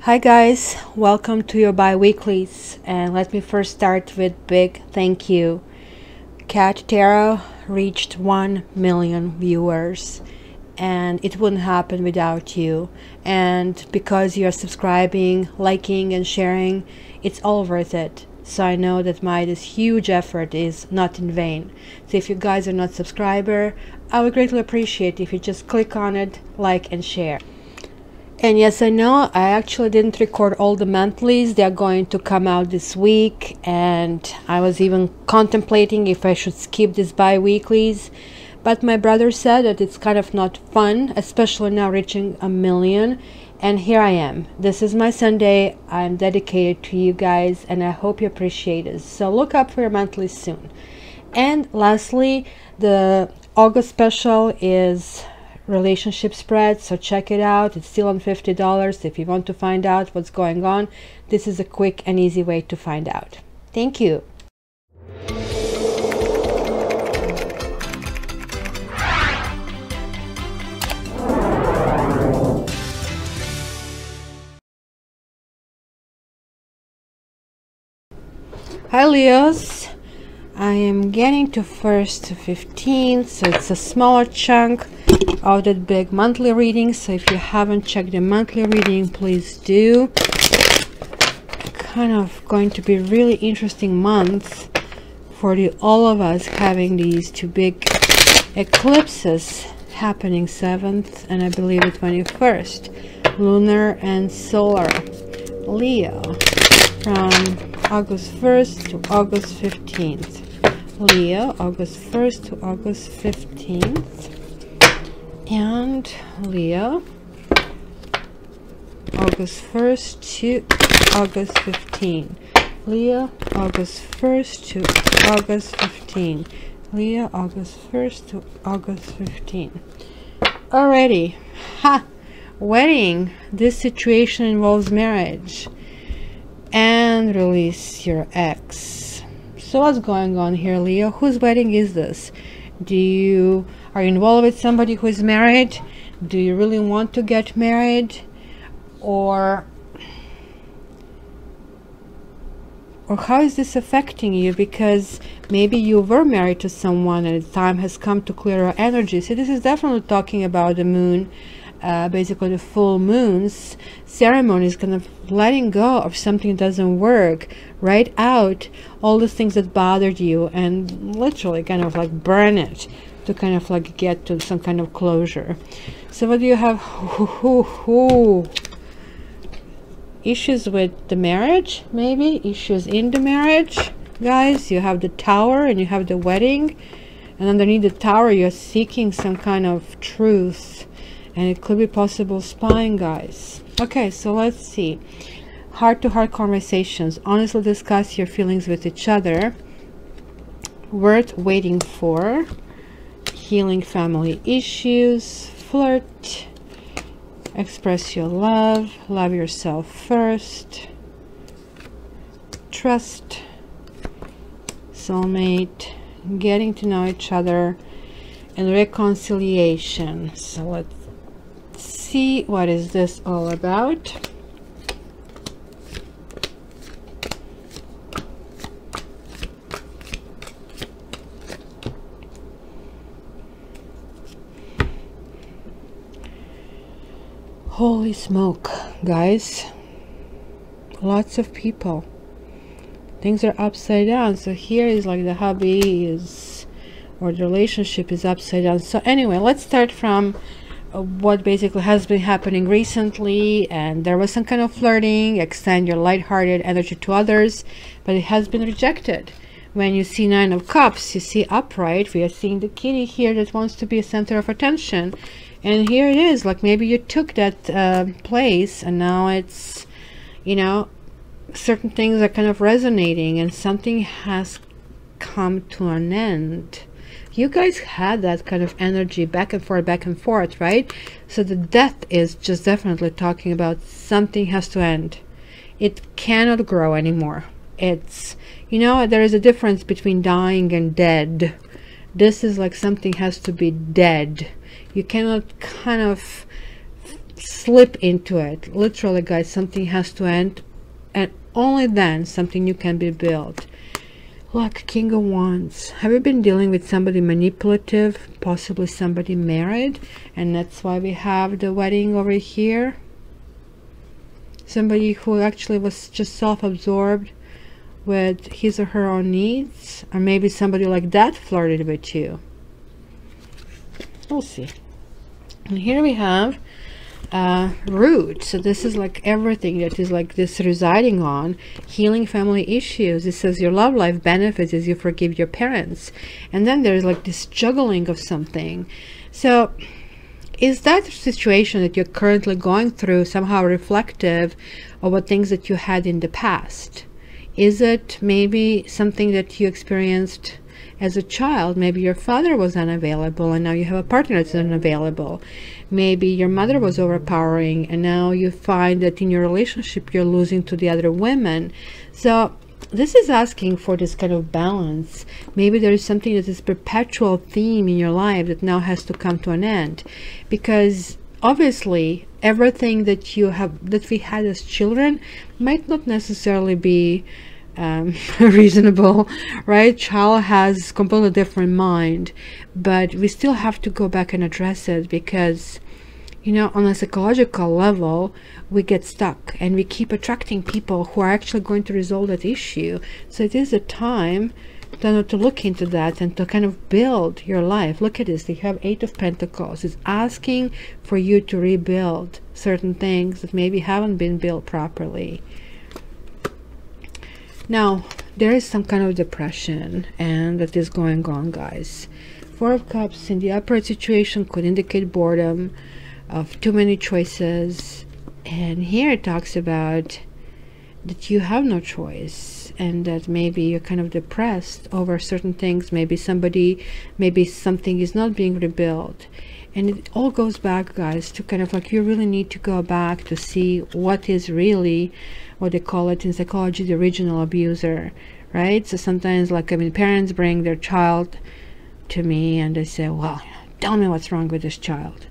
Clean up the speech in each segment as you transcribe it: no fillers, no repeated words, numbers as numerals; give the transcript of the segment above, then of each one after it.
Hi guys, welcome to your bi-weeklies, and let me first start with big thank you. Cat Tarot reached 1 million viewers, and it wouldn't happen without you. And because you're subscribing, liking and sharing, it's all worth it. So I know that this huge effort is not in vain. So if you guys are not subscriber, I would greatly appreciate if you just click on it, like and share. And yes, I know I actually didn't record all the monthlies. They're going to come out this week, and I was even contemplating if I should skip these bi-weeklies, but my brother said that it's kind of not fun, especially now reaching 1 million. And here I am. This is my Sunday. I'm dedicated to you guys, and I hope you appreciate it. So look up for your monthlies soon. And lastly, the August special is relationship spread, so check it out. It's still on $50. If you want to find out what's going on, this is a quick and easy way to find out. Thank you. Hi Leos, I am getting to 1st to 15th, so it's a smaller chunk of that big monthly reading. So if you haven't checked the monthly reading, please do. Kind of going to be really interesting month for all of us, having these two big eclipses happening 7th and I believe the 21st, lunar and solar. Leo, from August 1st to August 15th. Leo, August 1st to August 15th. And Leo, August 1st to August 15th. Leo, August 1st to August 15th. Leo, August 1st to August 15th. Alrighty. Ha! Wedding. This situation involves marriage. And release your ex. So what's going on here, Leo? Whose wedding is this? Are you involved with somebody who is married? Do you really want to get married? Or how is this affecting you? Because maybe you were married to someone and the time has come to clear your energy. So this is definitely talking about the moon. Basically the full moon's ceremony is kind of letting go of something that doesn't work, write out all the things that bothered you and literally kind of like burn it to kind of like get to some kind of closure. So what do you have? Issues with the marriage, maybe issues in the marriage, guys. You have the Tower and you have the wedding, and underneath the Tower you're seeking some kind of truth. And it could be possible spying, guys. Okay, so let's see. Heart-to-heart conversations. Honestly discuss your feelings with each other. Worth waiting for. Healing family issues. Flirt. Express your love. Love yourself first. Trust. Soulmate. Getting to know each other. And reconciliation. So let's see what is this all about. Holy smoke, guys, lots of people, things are upside down. So here is like the hubby is, or the relationship is upside down. So anyway, let's start from what basically has been happening recently. And there was some kind of flirting, extend your lighthearted energy to others, but it has been rejected. When you see 9 of Cups, you see upright. We are seeing the kitty here that wants to be a center of attention, and here it is, like maybe you took that place and now it's, you know, certain things are kind of resonating and something has come to an end. You guys had that kind of energy back and forth, right? So the death is just definitely talking about something has to end. It cannot grow anymore. It's, you know, there is a difference between dying and dead. This is like something has to be dead. You cannot kind of slip into it. Literally, guys, something has to end, and only then something new can be built. Look, King of Wands. Have you been dealing with somebody manipulative, possibly somebody married, and that's why we have the wedding over here? Somebody who actually was just self-absorbed with his or her own needs, or maybe somebody like that flirted with you. We'll see. And here we have root. So this is like everything that is like this residing on healing family issues. It says your love life benefits as you forgive your parents, and then there's like this juggling of something. So is that situation that you're currently going through somehow reflective of what things that you had in the past? Is it maybe something that you experienced as a child? Maybe your father was unavailable and now you have a partner that's unavailable. Maybe your mother was overpowering and now you find that in your relationship you're losing to the other women. So this is asking for this kind of balance. Maybe there is something that is perpetual theme in your life that now has to come to an end, because obviously everything that we had as children might not necessarily be reasonable, right? Child has completely different mind, but we still have to go back and address it, because you know, on a psychological level we get stuck and we keep attracting people who are actually going to resolve that issue. So it is a time to look into that and to kind of build your life. Look at this, they have 8 of Pentacles. It's asking for you to rebuild certain things that maybe haven't been built properly. Now there is some kind of depression and that is going on, guys. 4 of Cups in the upright situation could indicate boredom of too many choices, and here it talks about that you have no choice and that maybe you're kind of depressed over certain things. Maybe something is not being rebuilt, and it all goes back, guys, to kind of like you really need to go back to see what is really, what they call it in psychology, the original abuser, right? So sometimes, like, I mean, parents bring their child to me and they say, well, tell me what's wrong with this child.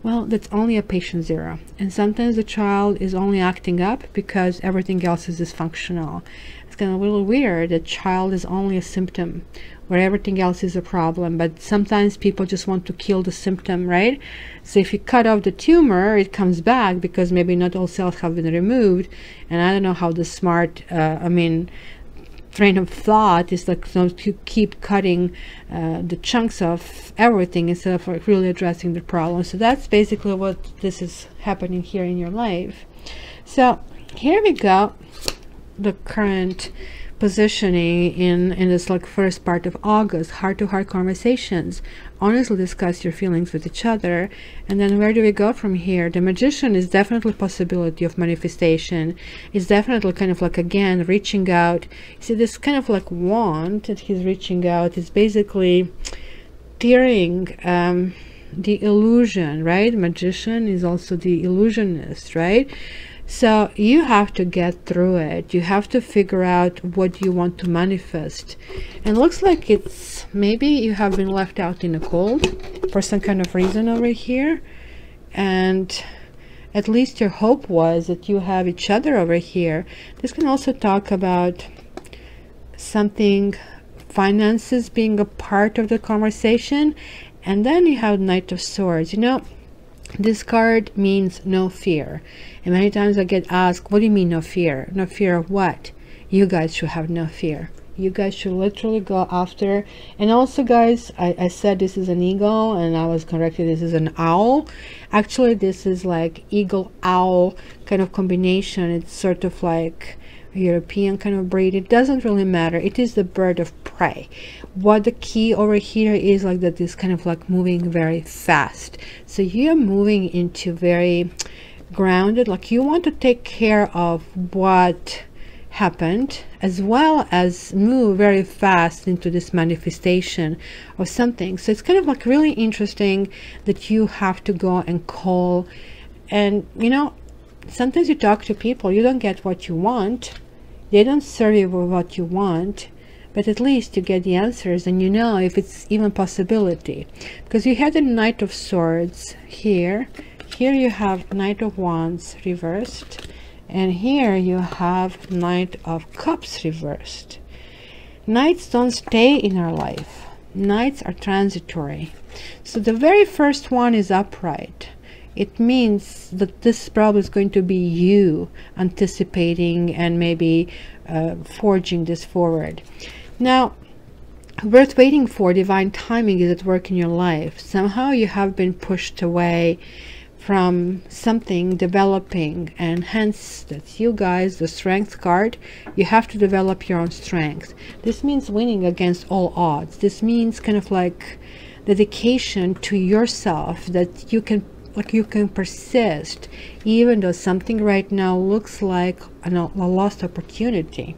Well, that's only a patient 0, and sometimes the child is only acting up because everything else is dysfunctional. It's kind of a little weird that child is only a symptom where everything else is a problem, but sometimes people just want to kill the symptom, right? So if you cut off the tumor, it comes back because maybe not all cells have been removed, and I don't know how the smart train of thought is like to keep cutting the chunks of everything instead of like really addressing the problem. So that's basically what this is happening here in your life. So here we go, the current positioning in this like first part of August. Heart-to-heart conversations, honestly discuss your feelings with each other. And then where do we go from here? The Magician is definitely possibility of manifestation. It's definitely kind of like, again, reaching out. See, this kind of like wand that he's reaching out is basically tearing the illusion, right? Magician is also the illusionist, right? So you have to get through it. You have to figure out what you want to manifest. And it looks like it's maybe you have been left out in the cold for some kind of reason over here, and at least your hope was that you have each other over here. This can also talk about something, finances being a part of the conversation. And then you have Knight of Swords. You know, this card means no fear, and many times I get asked, what do you mean no fear? No fear of what? You guys should have no fear. You guys should literally go after. And also, guys, I said this is an eagle and I was corrected, this is an owl. Actually, this is like eagle owl kind of combination. It's sort of like a European kind of breed. It doesn't really matter, it is the bird of prey. What the key over here is like that is kind of like moving very fast. So you're moving into very grounded, like you want to take care of what happened, as well as move very fast into this manifestation of something. So it's kind of like really interesting that you have to go and call. And you know, sometimes you talk to people, you don't get what you want, they don't serve you with what you want, but at least you get the answers, and you know if it's even possibility. Because you had the Knight of Swords here, Here you have Knight of Wands reversed, and here you have Knight of Cups reversed. Knights don't stay in our life. Knights are transitory. So the very first one is upright. It means that this probably is going to be you anticipating and maybe forging this forward. Now, worth waiting for, divine timing is at work in your life. Somehow you have been pushed away from something developing, and hence that's you guys, the Strength card. You have to develop your own strength. This means winning against all odds. This means kind of like dedication to yourself, that you can persist even though something right now looks like a lost opportunity.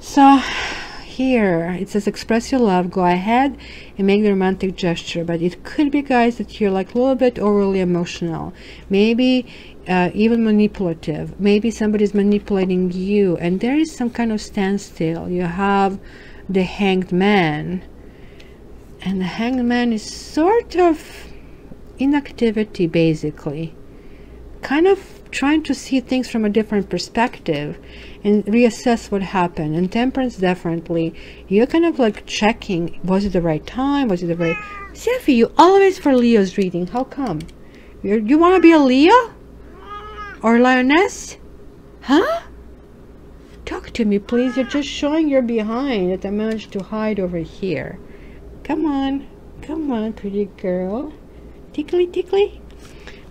So here it says express your love, go ahead and make the romantic gesture. But it could be, guys, that you're like a little bit overly emotional, maybe even manipulative. Maybe somebody's manipulating you, and there is some kind of standstill. You have the Hanged Man, and the Hanged Man is sort of inactivity, basically, kind of trying to see things from a different perspective and reassess what happened. And Temperance, definitely, you're kind of like checking, was it the right time, was it the right... Sophie, you always for Leo's reading, how come? You want to be a Leo or Lioness, huh? Talk to me, please. You're just showing your behind that I managed to hide over here. Come on, pretty girl. Tickly tickly.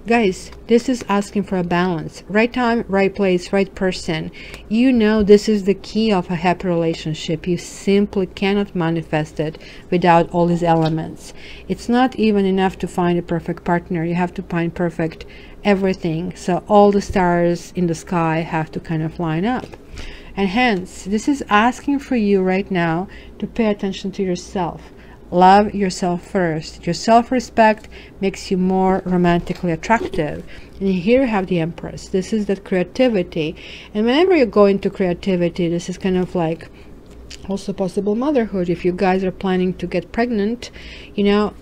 Guys, this is asking for a balance. Right time, right place, right person. You know, this is the key of a happy relationship. You simply cannot manifest it without all these elements. It's not even enough to find a perfect partner. You have to find perfect everything. So all the stars in the sky have to kind of line up. And hence, this is asking for you right now to pay attention to yourself. Love yourself first. Your self-respect makes you more romantically attractive. And here you have the Empress. This is that creativity. And whenever you go into creativity, this is kind of like also possible motherhood. If you guys are planning to get pregnant, you know,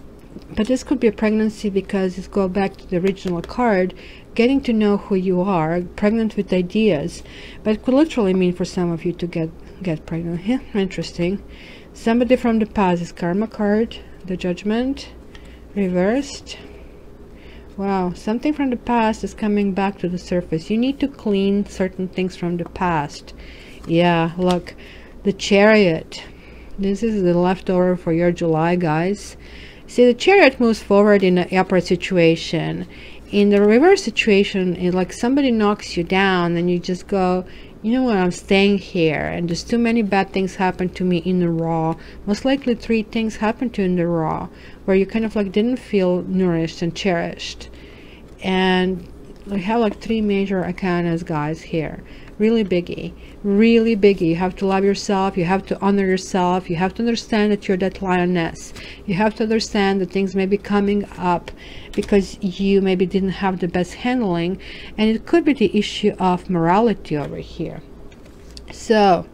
but this could be a pregnancy because it's go back to the original card, getting to know who you are, pregnant with ideas. But it could literally mean for some of you to get pregnant. Yeah, interesting. Somebody from the past is Karma card, the Judgment, reversed. Wow, something from the past is coming back to the surface. You need to clean certain things from the past. Yeah, look, the Chariot. This is the leftover for your July, guys. See, the Chariot moves forward in the upright situation. In the reverse situation, it's like somebody knocks you down and you just go, you know what, I'm staying here, and there's too many bad things happen to me in the raw. Most likely 3 things happened to you in the raw, where you kind of like didn't feel nourished and cherished. And we have like 3 major arcanas, guys, here. Really biggie, really biggie. You have to love yourself, you have to honor yourself, you have to understand that you're that lioness. You have to understand that things may be coming up because you maybe didn't have the best handling, and it could be the issue of morality over here. So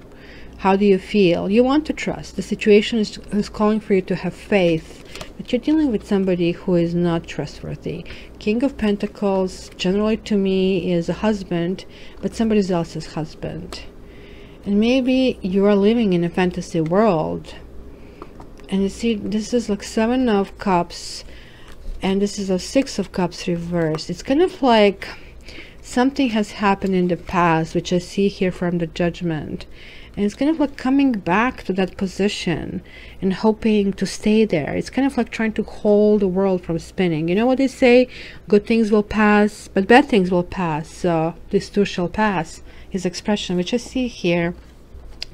how do you feel? You want to trust. The situation is calling for you to have faith, but you're dealing with somebody who is not trustworthy. King of Pentacles generally to me is a husband, but somebody else's husband. And maybe you are living in a fantasy world. And you see, this is like 7 of Cups, and this is a 6 of Cups reversed. It's kind of like something has happened in the past, which I see here from the Judgment. And it's kind of like coming back to that position and hoping to stay there. It's kind of like trying to hold the world from spinning. You know what they say? Good things will pass, but bad things will pass. So this too shall pass. His expression, which I see here.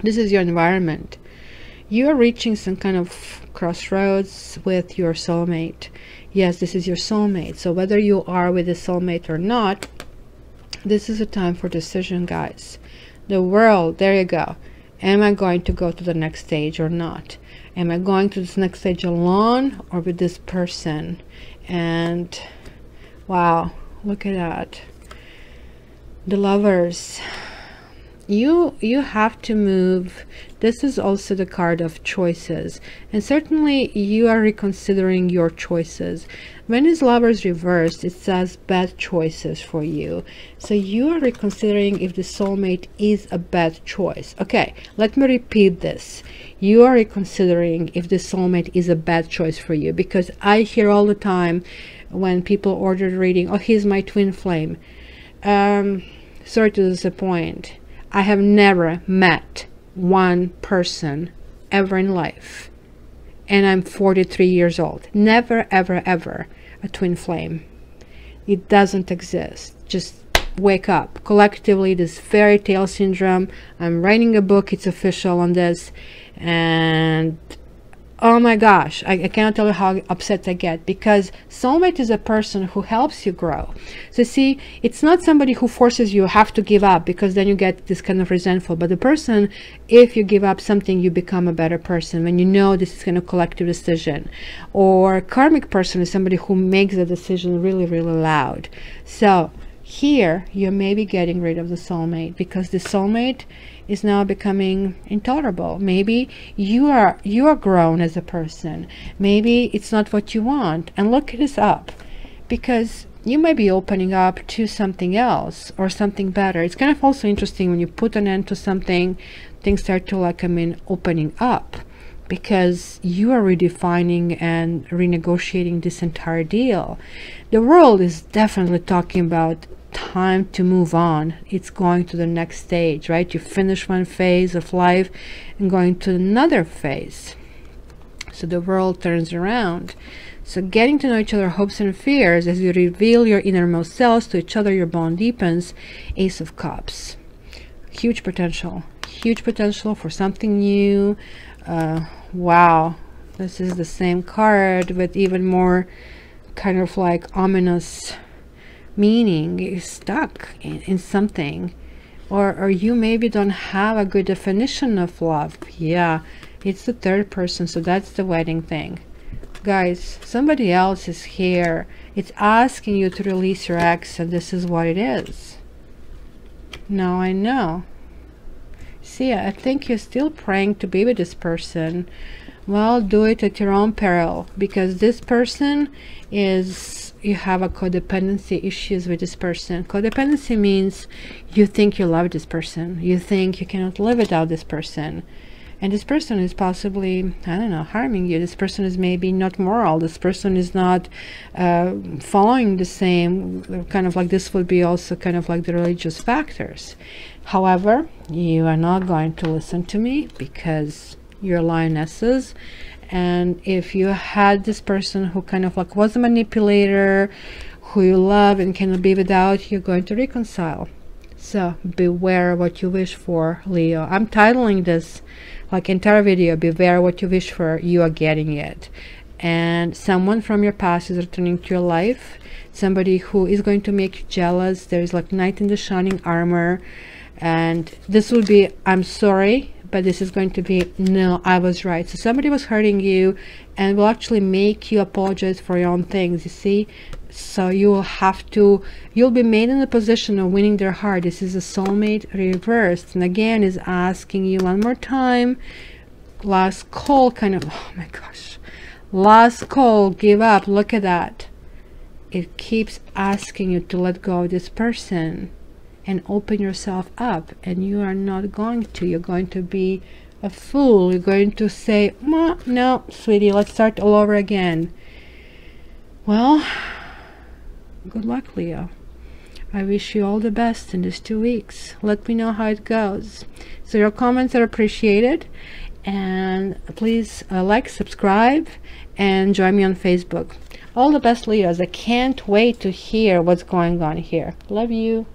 This is your environment. You are reaching some kind of crossroads with your soulmate. Yes, this is your soulmate. So whether you are with a soulmate or not, this is a time for decision, guys. The world, there you go. Am I going to go to the next stage or not? Am I going to this next stage alone or with this person? And wow, look at that. The Lovers. You have to move. This is also the card of choices, and certainly you are reconsidering your choices. When is lovers reversed, it says bad choices for you. So you are reconsidering if the soulmate is a bad choice. Okay, let me repeat this. You are reconsidering if the soulmate is a bad choice for you, because I hear all the time when people order reading, oh, he's my twin flame. Sorry to disappoint. I have never met one person ever in life, and I'm 43 years old. Never, ever, ever a twin flame. It doesn't exist. Just wake up. Collectively, this fairy tale syndrome. I'm writing a book, it's official on this, and oh my gosh, I cannot tell you how upset I get, because soulmate is a person who helps you grow. So see, it's not somebody who forces you have to give up, because then you get this kind of resentful. But the person, if you give up something, you become a better person when you know this is kind of collective decision. Or karmic person is somebody who makes the decision really, really loud. So here you may be getting rid of the soulmate, because the soulmate is now becoming intolerable. Maybe you are grown as a person. Maybe it's not what you want, and look this up, because you might be opening up to something else or something better. It's kind of also interesting when you put an end to something, things start to opening up, because you are redefining and renegotiating this entire deal. The world is definitely talking about time to move on. It's going to the next stage, right? You finish one phase of life and going to another phase. So the world turns around. So getting to know each other, hopes and fears, as you reveal your innermost selves to each other, your bond deepens. Ace of Cups. Huge potential for something new. Wow, this is the same card with even more kind of ominous meaning. You're stuck in something, or you maybe don't have a good definition of love. Yeah, it's the third person, so that's the wedding thing. Guys, somebody else is here. It's asking you to release your ex, and this is what it is. Now I know. See, I think you're still praying to be with this person. Well, do it at your own peril, because this person is, you have a codependency issues with this person. Codependency means you think you love this person, you think you cannot live without this person, and this person is possibly, I don't know, harming you. This person is maybe not moral. This person is not following the same kind of this would be also kind of the religious factors. However, you are not going to listen to me, because you're lionesses. And if you had this person who kind of was a manipulator, who you love and cannot be without, you're going to reconcile. So beware what you wish for, Leo. I'm titling this entire video, beware what you wish for, you are getting it. And someone from your past is returning to your life, somebody who is going to make you jealous. There is knight in the shining armor, and this will be, I'm sorry, but this is going to be, no, I was right. So somebody was hurting you and will actually make you apologize for your own things, you see. So you will have to, you'll be made in a position of winning their heart. This is a soulmate reversed, and again is asking you one more time, last call, kind of, oh my gosh, last call, give up. Look at that. It keeps asking you to let go of this person and open yourself up, and you are not going to. You're going to be a fool. You're going to say, no, sweetie, let's start all over again. Well, good luck, Leo. I wish you all the best in these 2 weeks. Let me know how it goes. So your comments are appreciated, and please subscribe, and join me on Facebook. All the best, Leos. I can't wait to hear what's going on here. Love you.